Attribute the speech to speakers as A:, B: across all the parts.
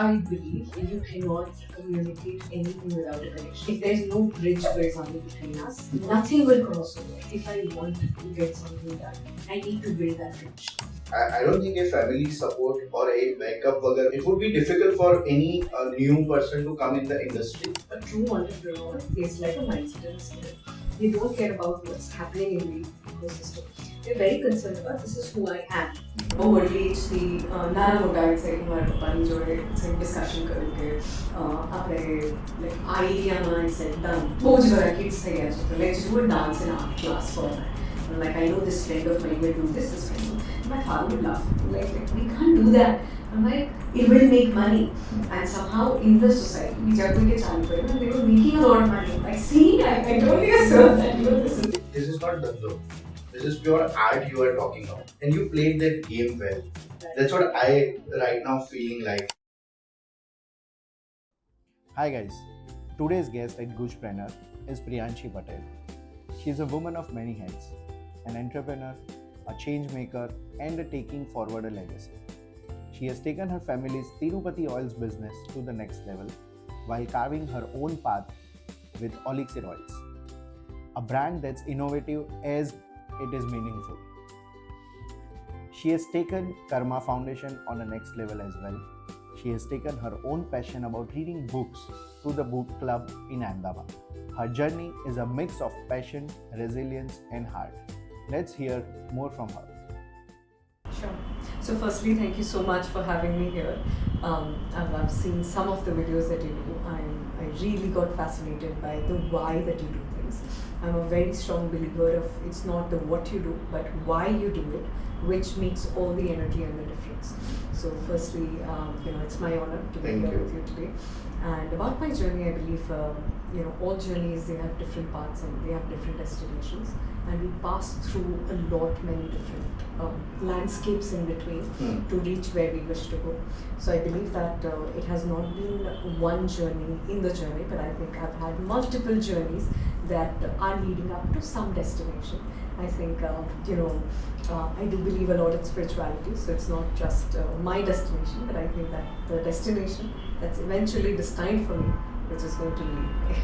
A: I believe you cannot communicate anything without a connection. If there's no bridge, for example, between us, nothing will cross over. If I want to get something done, I need to build that connection. I don't think a family support or a backup it would be difficult for any new person to come in the industry. A true entrepreneur is like a mindset and a skill. They don't care about what's happening in the ecosystem. They're very concerned about this is who I am.
B: Early age थी नाना मोटा एक से हमारे पापा ने जो है से डिस्कशन करेंगे अपने like idea में से done बहुत ज़्यादा kids थे क्या तो let's do a dance and art class for that. And like I know this friend of mine will do this friend. My father would laugh like we can't do that. I'm like it will make money and somehow in the society we just के चालू करें and they were making a lot of money. Like see I told you sir that you know
A: this is not dando. This is pure art you are talking about. And you played that game well. That's what I right now feeling like.
C: Hi guys, today's guest at Gujpreneur is Priyanshi Patel. She is a woman of many heads, an entrepreneur, a change maker, and a taking forward a legacy. She has taken her family's Tirupati Oils business to the next level while carving her own path with Olixir Oils, a brand that's innovative as it is meaningful. She has taken Karma Foundation on a next level as well. She has taken her own passion about reading books to the book club in Ahmedabad. Her journey is a mix of passion, resilience, and heart. Let's hear more from her.
B: Sure. So firstly, thank you so much for having me here. I've seen some of the videos that you do. I really got fascinated by the why that you do things. I'm a very strong believer of it's not the what you do, but why you do it, which makes all the energy and the difference. So firstly, it's my honor to be here with you today. And about my journey, I believe, all journeys, they have different paths and they have different destinations. And we pass through many different landscapes in between to reach where we wish to go. So I believe that it has not been one journey in the journey, but I think I've had multiple journeys that are leading up to some destination. I think, I do believe a lot in spirituality, so it's not just my destination, but I think that the destination that's eventually destined for me, which is going to lead me.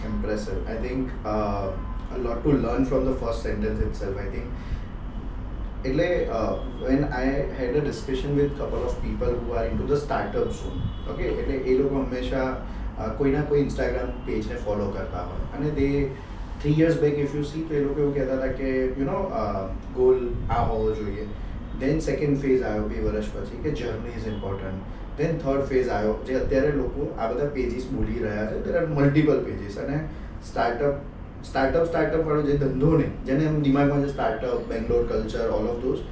A: Impressive. I think a lot to learn from the first sentence itself. I think when I had a discussion with a couple of people who are into the startup zone, okay, એ લોકો હંમેશા કોઈ ના કોઈ Instagram પેજને follow કરતા હોય અને they 3 years back if you see તો એ લોકો એવું કહેતા હતા કે ગોલ આ હોવો જોઈએ. Then second phase આવ્યો 2 વર્ષ પછી કે journey is important. Then third phase આવ્યો જે અત્યારે લોકો આ બધા પેજીસ બોલી રહ્યા છે. There are multiple pages અને સ્ટાર્ટઅપ વાળો જે ધંધો ને જેને એમ દિમાગમાં છે startup Bangalore culture all of those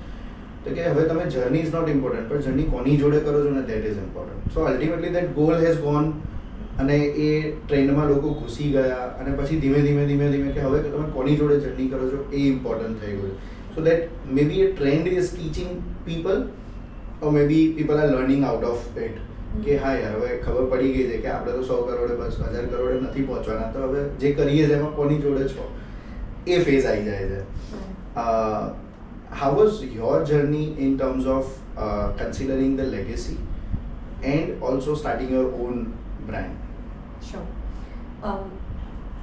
A: તો કે હવે તમે જર્ની ઇઝ નોટ ઇમ્પોર્ટન્ટ પણ જર્ની કોની જોડે કરો છો ને that is important. So ultimately that goal has gone અને એ ટ્રેન્ડમાં લોકો ઘૂસી ગયા અને પછી ધીમે ધીમે કે હવે તમે કોની જોડે જર્ની કરો છો એ ઇમ્પોર્ટન્ટ થઈ ગયું. So that may be a trend is teaching people or may be people are learning out of it કે હા યાર હવે ખબર પડી ગઈ છે કે આપણે તો 100 કરોડે બસ 1000 કરોડે નથી પહોંચવાના તો હવે જે કરીએ છે એમાં કોની જોડે છો એ ફેઝ આવી જાય છે. How was your journey in terms of considering the legacy and also starting your own brand?
B: Sure.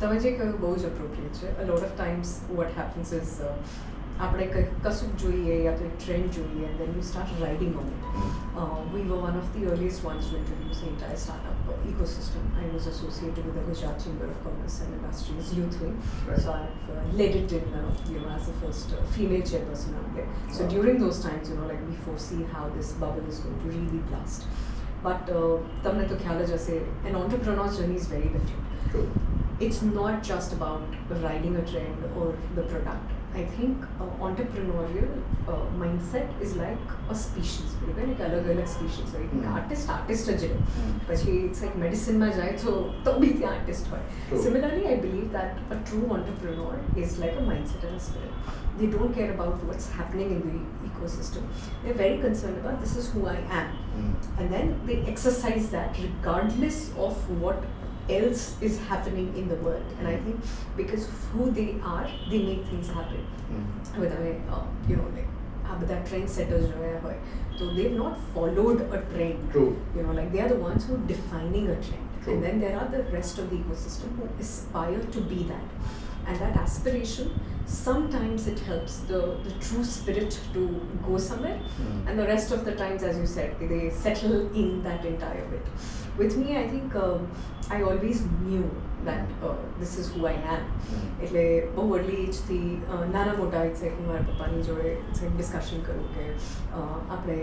B: તમે જે કહ્યું બહુ જ appropriate છે. A lot of times what happens is આપણે કશું જોઈએ યા તો એક ટ્રેન્ડ જોઈએ and then you start riding on it. We were one of the earliest ones to introduce the entire startup ecosystem. I was associated with the Gujarat Chamber of Commerce and Industries Youth Wing. Right. So I've led it in, as the first female chairperson out there. So during those times, we foresee how this bubble is going to really blast. But તમને તો ખ્યાલ જ હશે, an entrepreneur's journey is very different.
A: True.
B: It's not just about riding a trend or the product. I think entrepreneurial mindset is like a species. Like अलग-अलग species. Like artist જ રહે. પછી it's like medicine માં જાય તો બી ત્યાં artist હોય. Similarly, I believe that a true entrepreneur is like a mindset and a spirit. They don't care about what's happening in the ecosystem. They're very concerned about this is who I am. And then they exercise that regardless of what else is happening in the world. And I think because of who they are, they make things happen. Whether આ બધા trend setters જોયા હોય તો they've not followed a trend.
A: True.
B: You know, like they are the ones who are defining a trend.
A: True.
B: And then there are the rest of the ecosystem who aspire to be that. And that aspiration, sometimes it helps the true spirit to go somewhere. And the rest of the times, as you said, they settle in that entire bit. With me, I think I always knew that this is who I am. એટલે બહુ early એજથી નાના મોટા it's like હું મારા પપ્પાની જોડે it's like discussion કરું કે આપણે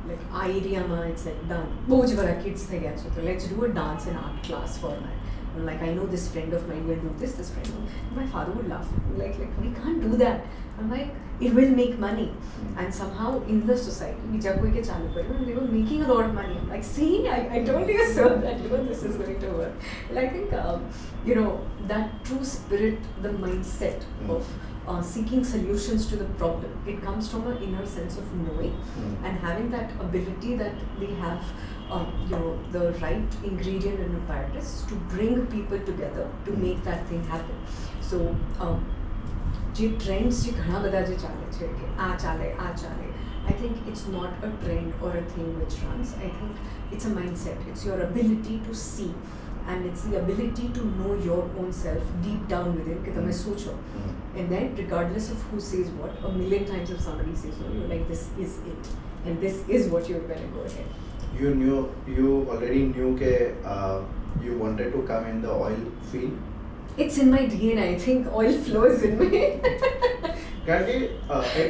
B: લાઈક આ એરિયામાં ઇટ્સ લાઈક ડાન્સ બહુ જ બધા કિડ્સ થઈ ગયા છે તો let's do a dance and art class for my. And like I know this friend of mine will do this friend. And my father would laugh. Like we can't do that. I'm like, it will make money. And somehow in the society, बीजा कोई के चालू करें, and they were making a lot of money. I'm like, see, I told you sir that this is going to work. And I think that true spirit, the mindset of seeking solutions to the problem, it comes from an inner sense of knowing and having that ability that they have the right ingredient and apparatus to bring people together to make that thing happen. So જે trends જે ઘણા બધા જે ચાલે છે કે આ ચાલે I think it's not a trend or a thing which runs. I think it's a mindset. It's your ability to see, and it's the ability to know your own self deep down within કે તમે શું છો. And then regardless of who says what, a million times if somebody says no, you're like, this is it and this is what you're going to go ahead.
A: You already knew that you wanted to come in the oil field?
B: It's in my DNA. I think oil flows in me.
A: At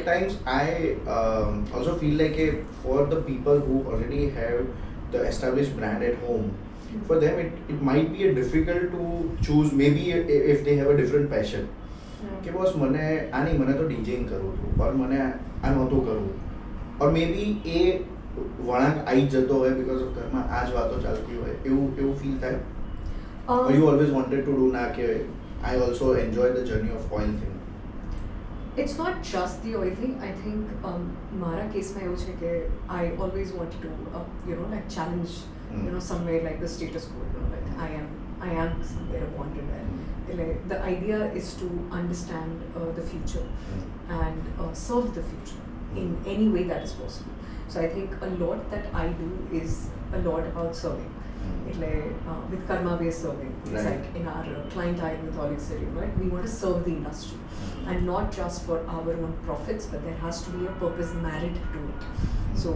A: times I also feel like for the people who already have the established brand at home, for them it might be difficult to choose, maybe if they have a different passion. કે boss મને તો ડીજેઇંગ કરવું હતું પણ મને આ નહોતું કરવું, or maybe એ વળાંક આવી જતો હોય because of ઘરમાં આ જ વાતો ચાલતી હોય એવું ફીલ થાય? Or you always wanted to do ના કે I also enjoy the journey of oil thing?
B: It's not just the oil thing. I think મારા કેસમાં એવું છે કે I always wanted to like challenge somewhere like the status quo. Like I am somewhere wanted there. The idea is to understand the future and serve the future in any way that is possible. So I think a lot that I do is a lot about serving. With karma-based serving. It's
A: Right.
B: like in our client with Olixir, right? We want to serve the industry, and not just for our own profits, but there has to be a purpose married to it. So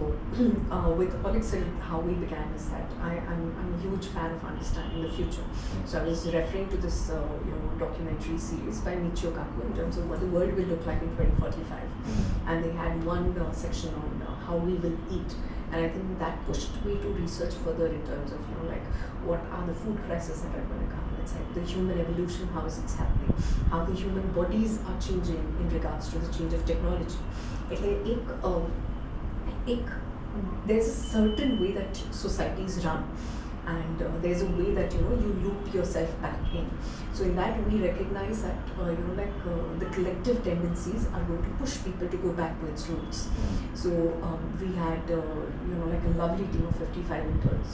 B: with Olixir, how we began is that I'm a huge fan of understanding the future. So I was referring to this documentary series by Michio Kaku in terms of what the world will look like in 2045, and they had one section on how we will eat. And I think that pushed me to research further in terms of like what are the food crises that are going to come. It's like the human evolution, how is it happening, how the human bodies are changing in regards to the change of technology. There's a certain way that societies run, and there's a way that you loop yourself back in. So in that we recognize that the collective tendencies are going to push people to go back to its roots. So we had like a lovely team of 55 interns.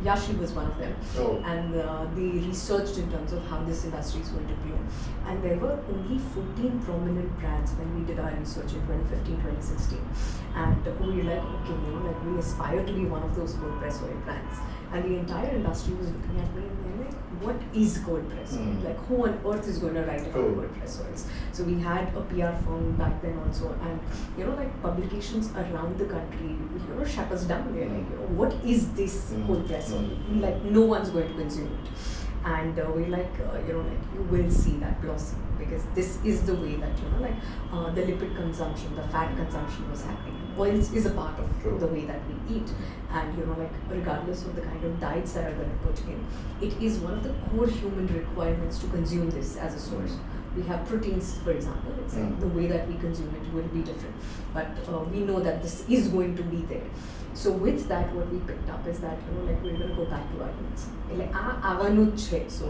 B: Yashi was one of them.
A: Oh.
B: And they researched in terms of how this industry is going to grow. And there were only 14 prominent brands when we did our research in 2015-2016. And we were like, okay, like we aspire to be one of those cold press oil brands. And the entire industry was looking at me and they were like, what is cold press oil? Like who on earth is going to write about cold press oils? So we had a PR firm back then also, and like publications around the country, shut us down. They're like, what is this cold press oil? Like no one's going to consume it. And we like you will see that blossom, because this is the way that the lipid consumption, the fat consumption was happening. Oils is a part of the way that we eat, and like regardless of the kind of diets that are going to put in, it is one of the core human requirements to consume this as a source. We have proteins, for example. It's like the way that we consume it will be different, but we know that this is going to be there. So with that, what we picked up is that like we're going to go back to our roots. So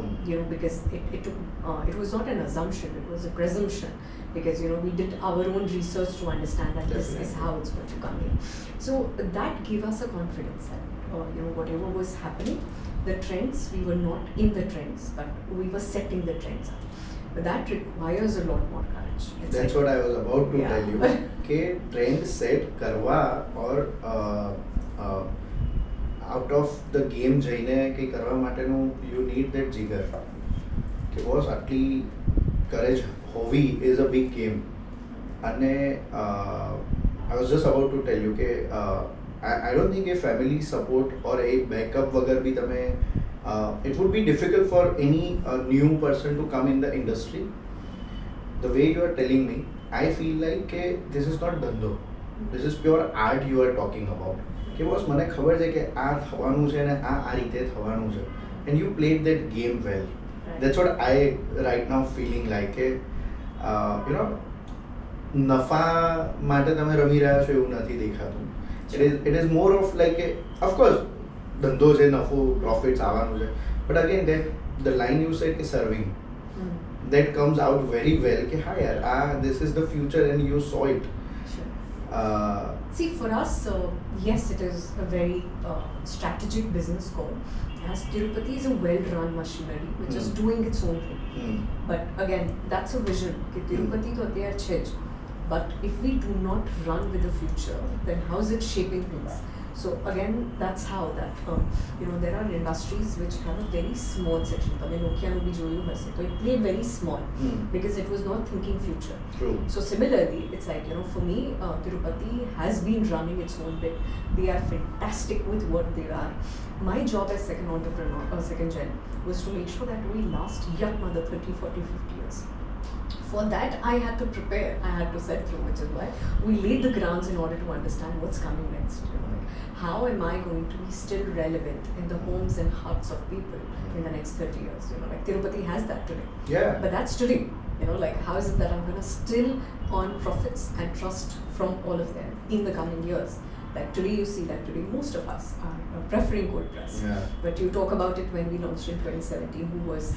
B: because it was not an assumption, it was a presumption, because we did our own research to understand that this is how it's going to come in. So that gave us a confidence that whatever was happening, the trends, we were not in the trends, but we were setting the trends up. but that requires a lot more courage.
A: That's what I was about to
B: Yeah.
A: tell you. कि trend set करवा और out of the game જઈને કે કરવા માટેનું you need that જીગર કે boss આટલી courage હોવી is a big game. અને I was just about to tell you કે I don't think a family support or a backup વગર બી તમે it would be difficult for any new person to come in the industry. The way you are telling me, I feel like કે this is not ધંધો, this is pure art you are talking about. કે boss મને ખબર છે કે આ થવાનું છે અને આ રીતે થવાનું છે, and you played that game well. That's what I right now feeling like કે you know નફા માટે તમે રમી રહ્યા છો એવું નથી દેખાતું. It is more of like a, of course ધંધો છે, નફો પ્રોફિટ્સ આવવાનું છે, but again that the line you said કે serving, that comes out very well કે હા યાર this is the future and you saw it.
B: See, for us, yes, it is a very strategic business call, as Tirupati is a well-run machinery which is doing its own thing. But again, that's a vision कि Tirupati तो there है, but if we do not run with the future, then how is it shaping things? So again, that's how that you know, there are industries which have a very small section. તમે નોકિયાનું બી જોયું હશે તો it played very small because it was not thinking future.
A: True.
B: So similarly, it's like, you know, for me, Tirupati has been running its own bit. They are fantastic with what they are. My job as second entrepreneur or second gen was to make sure that we last yet another 30, 40, 50 years. For that, I had to prepare, I had to set through, which is why we laid the grounds in order to understand what's coming next. You know, like how am I going to be still relevant in the homes and hearts of people in the next 30 years? You know, like Tirupati has that today.
A: Yeah.
B: But that's today. You know, like how is it that I'm going to still earn profits and trust from all of them in the coming years? Like today, you see that today most of us are preferring cold press.
A: Yeah.
B: But you talk about it when we launched in 2017, who was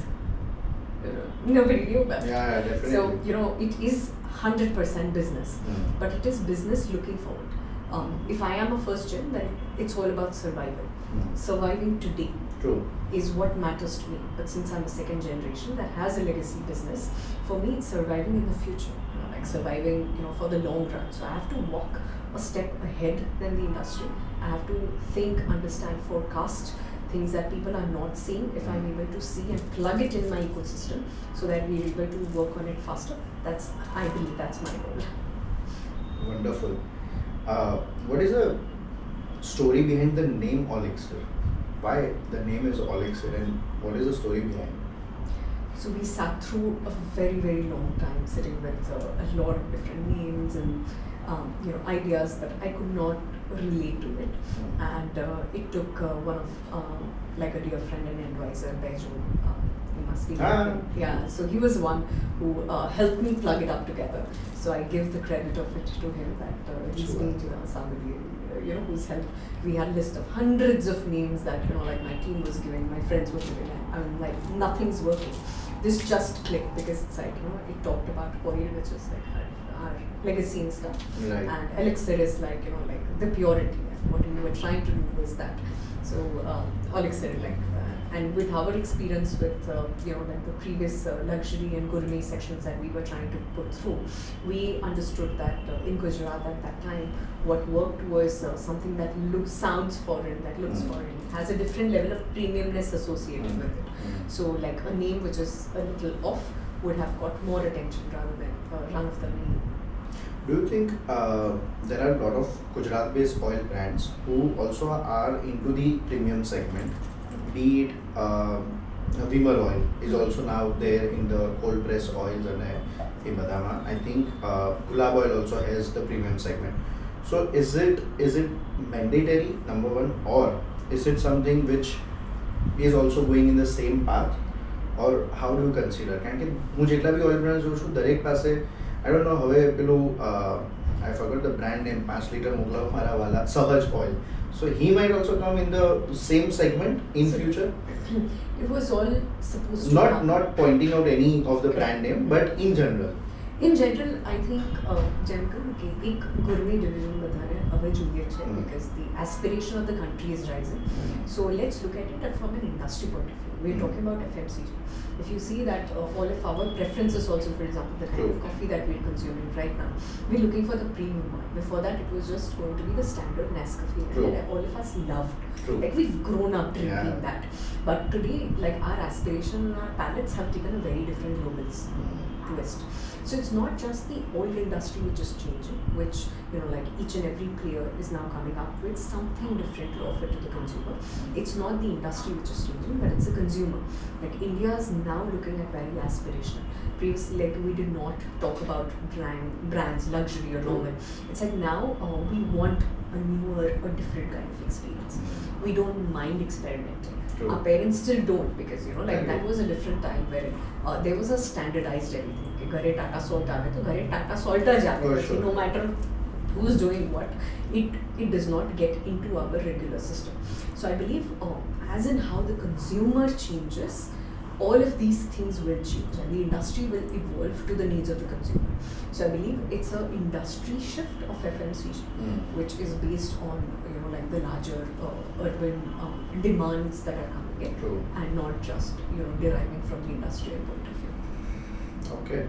B: nobody knew about it.
A: Yeah, definitely.
B: So, you know, it is 100% business, but it is business looking forward. If I am a first gen, then it's all about survival. Surviving today
A: True.
B: is what matters to me. But since I'm a second generation that has a legacy business, for me it's surviving in the future. You know, like surviving, you know, for the long run. So I have to walk a step ahead than the industry. I have to think, understand, forecast things that people are not seeing. If I'm able to see and plug it in my ecosystem so that we're able to work on it faster, that's, I believe that's my goal.
A: Wonderful. What is the story behind the name Olixir? Why the name is Olixir and what is the story behind it?
B: So we sat through a very, very long time sitting with a lot of different names and you know, ideas, but I could not relate to it. And it took one of like a dear friend and advisor, Beju. He must be yeah. So he was one who helped me plug it up together. So I give the credit of it to him that he's been somebody you know who's helped. We had a list of hundreds of names that, you know, like my team was giving, my friends were giving. I mean, like nothing's working. This just clicked because it's like, you know, it talked about oil, which is like our legacy and stuff.
A: Right.
B: And elixir is like, you know, like the purity. And what we were trying to do was that. So Olixir, like, and with our experience with, you know, like the previous luxury and gourmet sections that we were trying to put through, we understood that in Gujarat at that time, what worked was something that sounds foreign, that looks foreign, has a different level of premiumness associated with it. So like a name which is a little off would have got more attention rather than run of the mill.
A: Do you think there are a lot of Gujarat-based oil brands who also are into the premium segment? Be it Vimal oil is also now there in the cold press oils and in Badama. I think Gulab oil also has the premium segment. So is it mandatory, number one, or is it something which is also going in the same path, or how do you consider? કારણ કે હું જેટલા બી oil brand જોઉં છું દરેક પાસે I don't know હવે પેલું I forgot the brand name 5 liter મોકલાવ મારા વાલા સહજ oil. So he might also come in the same segment in future.
B: It was all supposed to
A: Not pointing out any of the brand name, but in general.
B: In general, I think જેમ કહું કે એક gourmet division વધારે હવે હવે જોઈએ છે because the aspiration of the country is rising. So let's look at it from an industry point of view. We're talking about FMCG. If you see that all of our preferences also, for example, the kind of coffee that we're consuming right now, we're looking for the premium one. Before that, it was just going to be the standard Nescafe, and all of us loved. Like we've grown up drinking that. But today, like our aspiration and our palates have taken a very different global twist. So it's not just the oil industry which is changing, which like each and every player is now coming up with something different to offer to the consumer. It's not the industry which is changing, but it's the consumer. Like India is now looking at very aspirational. Previously, like we did not talk about brands, luxury or normal. It's like now we want a newer or different kind of experience. We don't mind experimenting. Our parents still don't, because like that was a different time where there was a standardized everything. कि घरे Tata salt आवे तो घरे Tata salt आ जावे. No matter who's doing what, it does not get into our regular system. So I believe as in how the consumer changes, all of these things will change and the industry will evolve to the needs of the consumer. So I believe it's an industry shift of FMCG, which is based on like the larger urban demands that are coming in, and not just deriving from the industrial point of view.
A: Okay.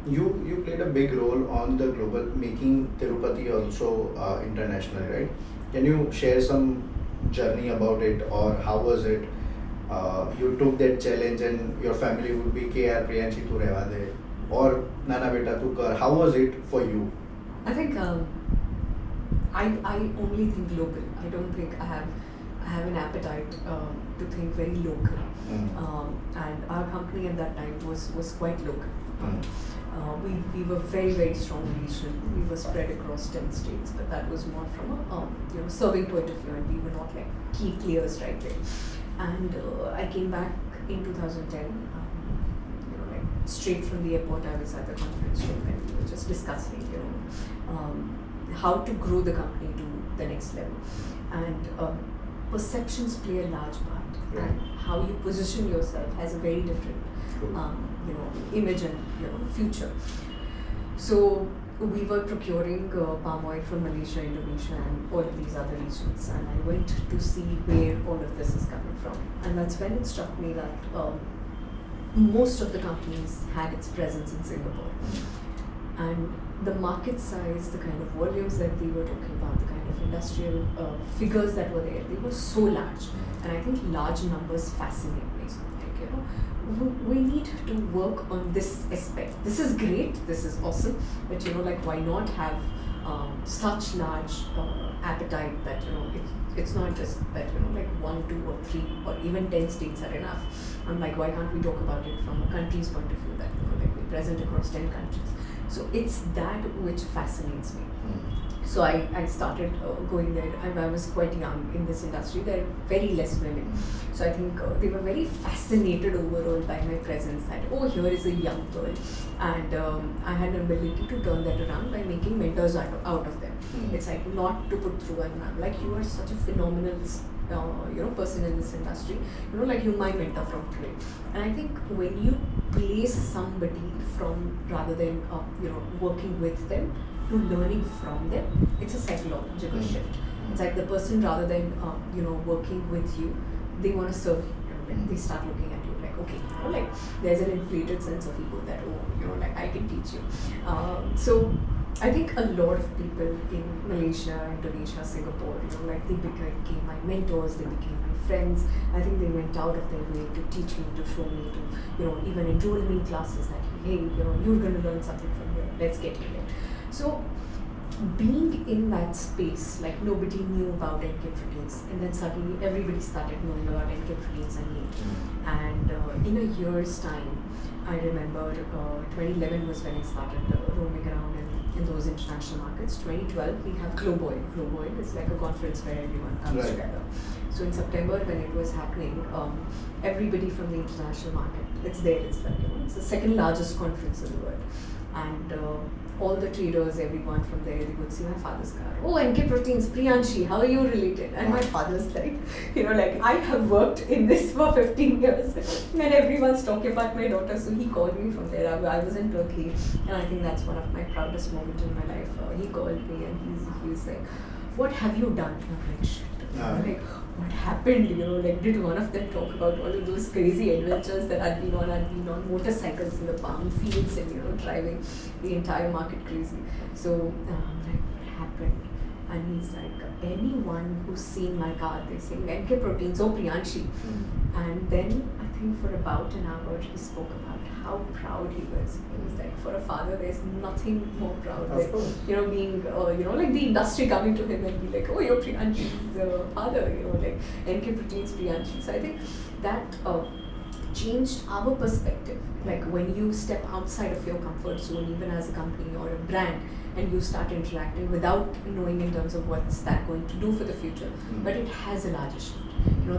A: You played a big role on the global, making Tirupati also international, right? Can you share some journey about it, or how was it? You took that challenge and your family would be कि यार प्रियांशी तू रहवा दे, और नाना बेटा तू कर. How was it for you?
B: I think I only think local. I don't think I have an appetite to think very local. And our company at that time was quite local. We were very, very strong regional. We were spread across 10 states, but that was more from a serving point of view, and we were not like key players right there. And I came back in 2010, like straight from the airport. I was at the conference room and we were just discussing, how to grow the company to the next level. And perceptions play a large part, and how you position yourself has a very different, image and future. So we were procuring palm oil from Malaysia, Indonesia, and all of these other regions, and I went to see where all of this is coming from, and that's when it struck me that most of the companies had its presence in Singapore, and the market size, the kind of volumes that we were talking about, the kind of industrial figures that were there, they were so large, and I think large numbers fascinate me. So we need to work on this aspect. This is great, this is awesome, but like why not have such large appetite that it's not just that like 1, 2 or 3 or even 10 states are enough. I'm like, why can't we talk about it from a country's point of view, that like we're present across 10 countries. So it's that which fascinates me. So I started going there. I was quite young in this industry. There are very less women. So I think they were very fascinated overall by my presence, that, oh, here is a young girl. And I had an ability to turn that around by making mentors out of them. It's like not to put through, and I'm like, you are such a phenomenal person in this industry. Like you're my mentor from today. And I think when you place somebody from, rather than working with them, to learning from them, it's a psychological shift. It's like the person, rather than working with you, they want to serve you. They start looking at you like, okay, like there's an inflated sense of ego that, oh, like I can teach you. So I think a lot of people in Malaysia, Indonesia, Singapore, like they became my mentors, they became my friends. I think they went out of their way to teach me, to show me, to even enroll me in classes that, hey, you're going to learn something from here. Let's get you there. So being in that space, like nobody knew about NK proteins, and then suddenly everybody started knowing about NK proteins and me. And in a year's time, I remember 2011 was when I started roaming around in those international markets. 2012 we have Globe Oil. Globe Oil is like a conference where everyone comes together. So in September when it was happening, everybody from the international market, it's there. It's like it's the second largest conference in the world, and all the traders, everyone from there, they would see my father's car. Oh, NK Proteins, Priyanshi, how are you related? And my father's like, like I have worked in this for 15 years and everyone's talking about my daughter. So he called me from there. I was in Turkey, and I think that's one of my proudest moments in my life. He called me and he was he's like, what have you done? And I'm like, shit. Like, what happened? Like, did one of them talk about all of those crazy adventures that I'd been on motorcycles in the palm fields and driving the entire market crazy. So I'm like, what happened? And he's like, anyone who's seen my car, they say, NK Proteins, oh Priyanshi. And then I think for about an hour he spoke about how proud he was. He was like, for a father, there's nothing more proud than being like the industry coming to him and be like, oh, you're Priyanshi's father, like NK Proteins Priyanshi. So I think that changed our perspective. Like when you step outside of your comfort zone, even as a company or a brand, and you start interacting without knowing in terms of what's that going to do for the future, but it has a larger shift.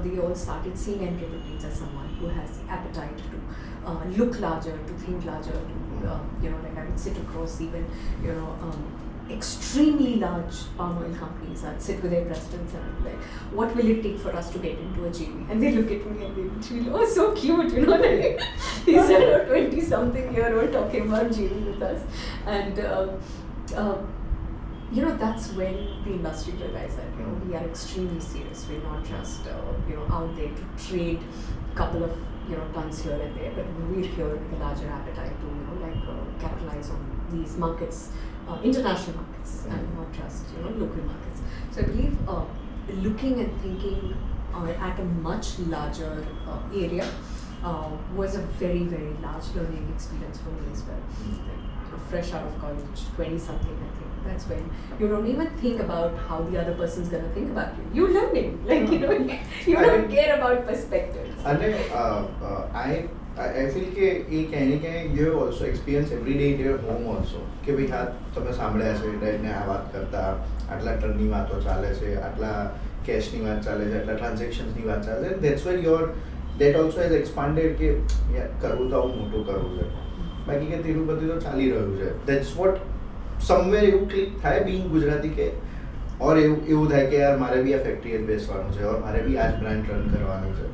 B: They all started seeing NK Proteins as someone who has the appetite to look larger, to think larger, to like I would sit across even extremely large palm oil companies. I'd sit with their presidents and I'd be like, what will it take for us to get into a JV? And they look at me and they would feel, oh, so cute, like he's a 20-something-year-old talking about JV with us. And that's when the industry realized that we are extremely serious. We're not just out there to trade a couple of tons here and there, but we're here with a larger appetite to capitalize on these markets, international markets, and not just local markets. So I believe looking and thinking at a much larger area was a very, very large learning experience for me as well. Fresh out of college, 20-something, I think. That's when you don't even think about how the other person's gonna think about you. You're learning, you don't care about perspectives.
A: And I feel that you also experience every day at your home also. કે ભાઈ હા તમે સાંભળ્યા છે ડેડને આ વાત કરતા, આટલા ટર્નની વાતો ચાલે છે, આટલા કેશની વાત ચાલે છે, આટલા ટ્રાન્ઝેક્શન્સની વાત ચાલે છે. That's why that also has expanded કે યાર કરવું તો આવું મોટું કરવું છે. બાકી કે તિરુપતિ તો ચાલી રહ્યું છે. That's what somewhere એવું ક્લિક થાય being ગુજરાતી કે और એવું થાય કે યાર મારે બી આ ફેક્ટરી જ બેસવાનું છે और મારે બી આ જ બ્રાન્ડ રન કરવાનું છે.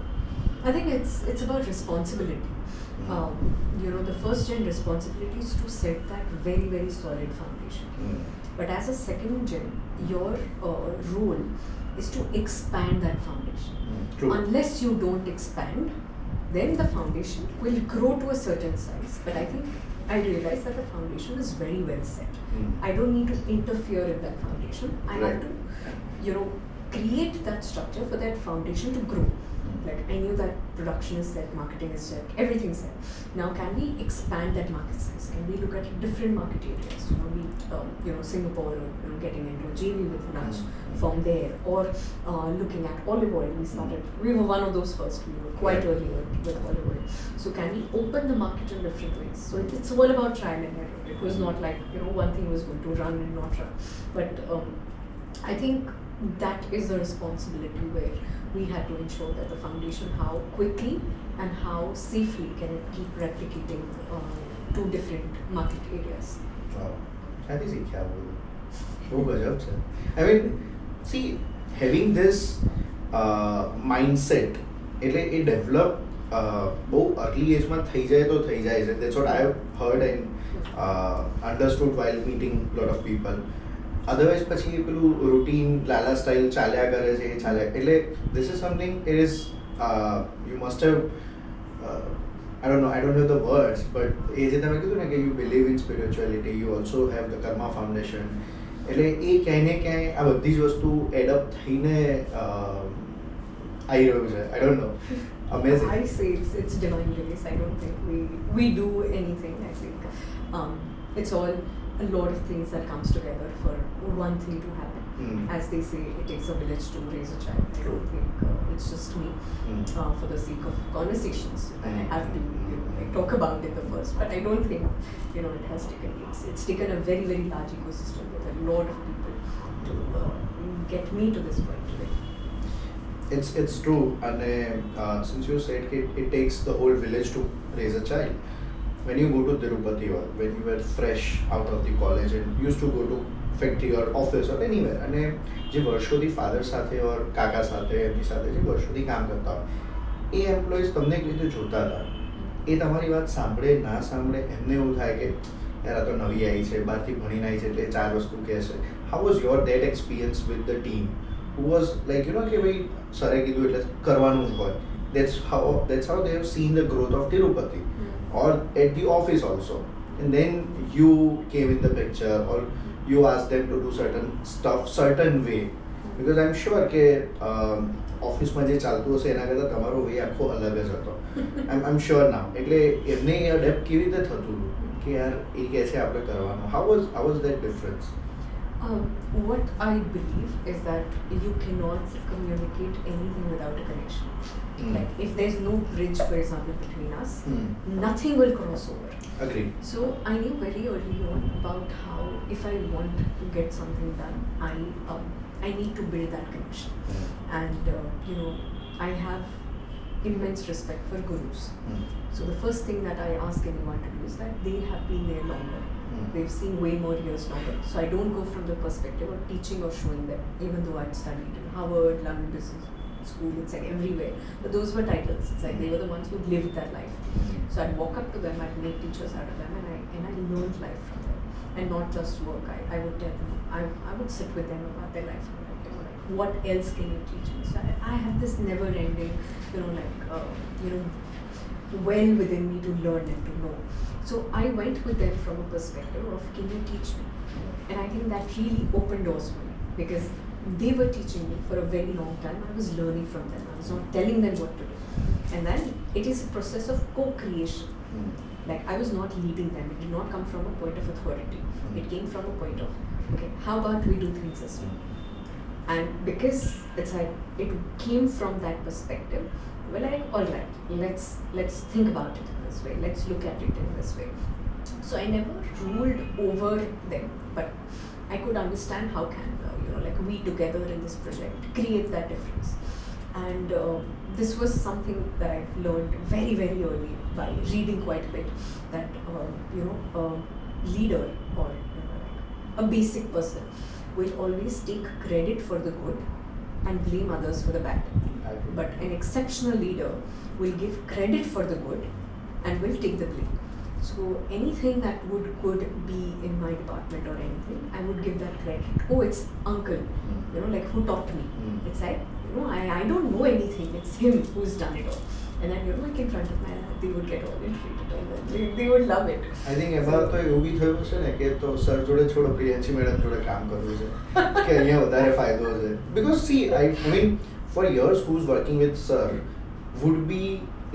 B: I think it's about responsibility. The first gen responsibility is to set that very, very solid foundation. But as a second gen, your role is to expand that foundation.
A: True.
B: Unless you don't expand, then the foundation will grow to a certain size. But I think I realized that the foundation is very well set. I don't need to interfere in that foundation. I have to, create that structure for that foundation to grow. Like I knew that production is set, marketing is set, everything's set. Now can we expand that market size? Can we look at different market areas? Singapore, getting into a JV with Raj from there, or looking at olive oil. We were one of those first. We were quite early with olive oil. So can we open the market in different ways? So it's all about trial and error. It was not like one thing was going to run and not run. But I think that is a responsibility where we had to ensure that the foundation, how quickly and how safely can it keep replicating to different market areas.
A: Wow. That is it. I mean, see, having this mindset, it developed બહુ early age માં થઈ જાય તો થઈ જાય છે. That's what I have heard and understood while meeting a lot of people. Otherwise પછી પેલું રૂટીન લાલા સ્ટાઇલ ચાલ્યા કરે છે એટલે this is something it is you must have I don't have the words, but એ જે તમે કીધું ને કે you believe in spirituality, you also have the karma foundation, એટલે એ ક્યાંય ને ક્યાંય આ બધી જ વસ્તુ એડઅપ થઈને આવી રહ્યું છે. I don't know. Amazing.
B: I say it's divine grace. I don't think we do anything. I think it's all a lot of things that comes together for one thing to happen. As they say, it takes a village to raise a child. I don't think it's just me. For the sake of conversations, I have to talk about it the first. But I don't think it has taken. It's taken a very, very large ecosystem with a lot of people to get me to this point today.
A: It's true, and since you said it takes the whole village to raise a child. When you go to Tirupati or when you were fresh out of the college and used to go to factory or office or anywhere, and જે વર્ષોથી father સાથે ઓર કાકા સાથે એમની સાથે જે વર્ષોથી કામ કરતા હોય એ એમ્પ્લોઈઝ તમને એક રીતે જોતા હતા. એ તમારી વાત સાંભળે ના સાંભળે એમને એવું થાય કે યાર આ તો નવી આવી છે, બહારથી ભણીને આવી છે એટલે ચાર વસ્તુ કહે છે. how was your that experience with the team who was like, you know, કે ભાઈ સરે કીધું એટલે કરવાનું જ હોય. That's how they have seen the growth of Tirupati or at the office also. And then you came in the picture or you asked them to do certain stuff certain way, because I'm sure કે ઓફિસમાં જે ચાલતું હશે એના કરતાં તમારો way આખો અલગ જ હતો. I'm sure now. એટલે એમને અડેપ્ટ કેવી રીતે થતું હતું કે યાર એ કહે છે આપણે કરવાનું? How was that difference?
B: What I believe is that you cannot communicate anything without a connection. Like if there's no bridge, for example, between us, nothing will cross over.
A: Agreed.
B: So I knew very early on about how if I want to get something done, I need to build that connection. And you know, I have immense respect for gurus. So the first thing that I ask anyone to do is that they have been there longer. They've seen way more years longer. So I don't go from the perspective of teaching or showing them, even though I'd studied in Harvard, London Business School, it's like everywhere. But those were titles. It's like they were the ones who lived that life. So I'd walk up to them, I'd make teachers out of them, and I learned life from them. And not just work. I would tell them, I would sit with them about their life. And I'd tell them, like, what else can you teach me? So I have this never-ending, well within me to learn and to know. So I went with them from a perspective of, can you teach me? And I think that really opened doors for me, because they were teaching me for a very long time. I was learning from them. I was not telling them what to do. And then it is a process of co-creation. Like I was not leading them. It did not come from a point of authority. It came from a point of, okay, how about we do things this way? And because it's like it came from that perspective, we're like, all right, let's think about it in this way. Let's look at it in this way. So I never ruled over them, but I could understand how can we together in this project create that difference. And this was something that I've learned very, very early by reading quite a bit, that a leader or a basic person will always take credit for the good and blame others for the bad. But an exceptional leader will give credit for the good and will take the blame. So anything that could be in my department or anything, I would give that credit. Oh, it's uncle, like who taught me. It's like, I don't know anything. It's him who's done it all. And then, like in front of my dad, they would get all inflated and they would love it.
A: I think એમાં તો એવું બી થયું છે ને કે તો sir જોડે છોડો પ્રિયાંશી મેડમ જોડે કામ કરવું છે કે અહીંયા વધારે ફાયદો છે. Because see, I mean, for years who's working with sir would be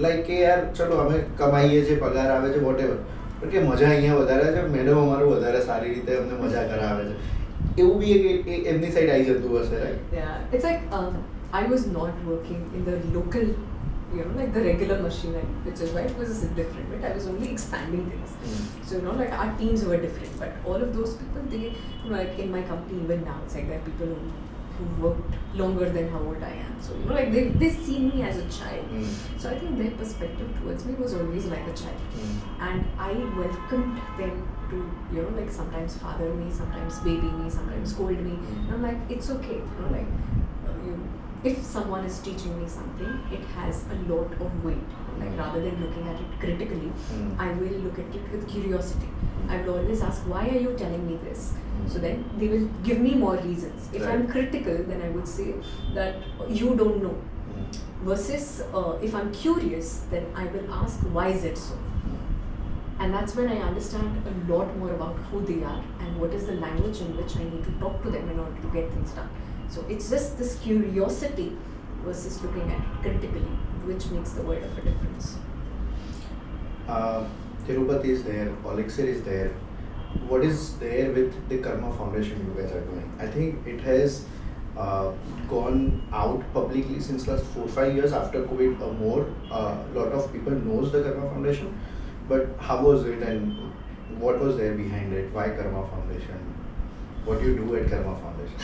A: like કે યાર ચલો અમે કમાઈએ છે, પગાર આવે છે, whatever, પણ કે મજા અહીંયા વધારે છે, મેડમ અમારું વધારે સારી રીતે અમને મજા કરાવે છે, એવું બી એમની સાઈડ આવી જતું હશે, right?
B: Yeah, it's like I was not working in the local, like the regular machinery, which is why it was different, but I was only expanding things. So, like our teams were different, but all of those people, they, like in my company even now, it's like there are people who worked longer than how old I am. So, like they see me as a child. So I think their perspective towards me was always like a child. And I welcomed them to, like sometimes father me, sometimes baby me, sometimes scold me. And I'm like, it's okay, like, if someone is teaching me something, it has a lot of weight. Like rather than looking at it critically, I will look at it with curiosity. I will always ask, why are you telling me this? So then they will give me more reasons. If I'm critical, then I would say that you don't know. Versus if I'm curious, then I will ask, why is it so? And that's when I understand a lot more about who they are and what is the language in which I need to talk to them in order to get things done. So it's just this curiosity versus looking at it critically, which makes the world of a difference.
A: Tirupati is there, Olixir is there. What is there with the Karma Foundation you guys are doing? I think it has gone out publicly since last 4-5 years after COVID or more. Lot of people knows the Karma Foundation, but how was it and what was there behind it? Why Karma Foundation? What do you do at Karma Foundation?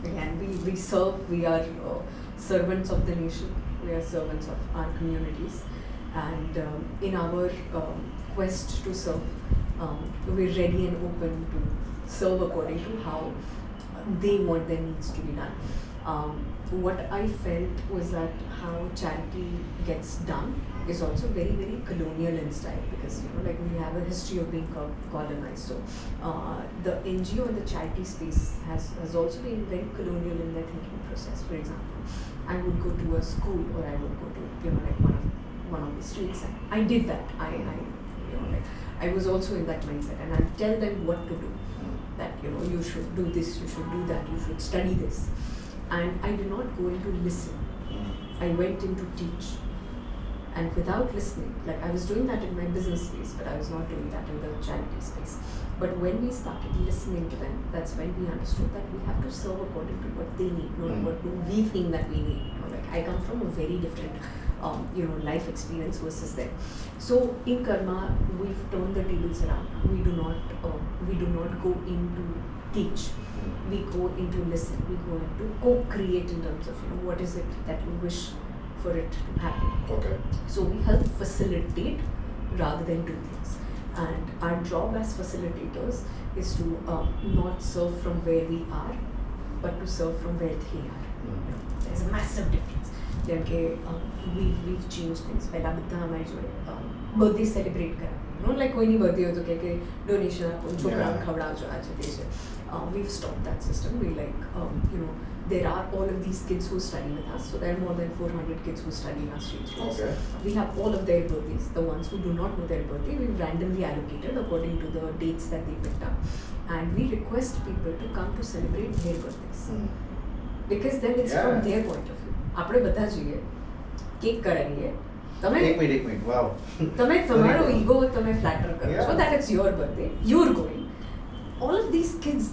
B: Again, we serve, we are servants of the nation, we are servants of our communities, and in our quest to serve, we're ready and open to serve according to how they want their needs to be done. What I felt was that how charity gets done is also very, very colonial in style, because like we have a history of being colonized. So the NGO and the charity space has also been very colonial in their thinking process. For example, I would go to a school, or I would go to like one of the streets, and I did that. I was also in that mindset, and I'd tell them what to do. That you should do this, you should do that, you should study this. And I did not go in to listen. I went in to teach. And without listening, like I was doing that in my business space, but I was not doing that in the charity space. But when we started listening to them, that's when we understood that we have to serve according to what they need, not what do we think that we need. Like I come from a very different life experience versus them. So in Karma, we've turned the tables around. We do not go in to teach. We go into listen. We go into co-create in terms of what is it that you wish for it to happen.
A: Okay.
B: So we help facilitate rather than do things. And our job as facilitators is to not serve from where we are, but to serve from where they are. There's a massive difference. We've changed things. पहला बता हमारी जो birthday celebrate करा, like कोई नहीं birthday हो तो क्या donation आपको छोकरा खवड़ा जो आज देश है. We've stopped that system. We there are all of these kids who study with us. So there are more than 400 kids who study in our street schools.
A: Okay.
B: We have all of their birthdays. The ones who do not know their birthday, we've randomly allocated according to the dates that they picked up. And we request people to come to celebrate their birthdays. Because then it's from their point of view. આપણે બધા જઈએ, cake કરાવીએ, તમે
A: એક minute વાવ
B: તમે તમારો ego તમે ફ્લેટર કરો છો, that it's your birthday, you're going. All of these kids,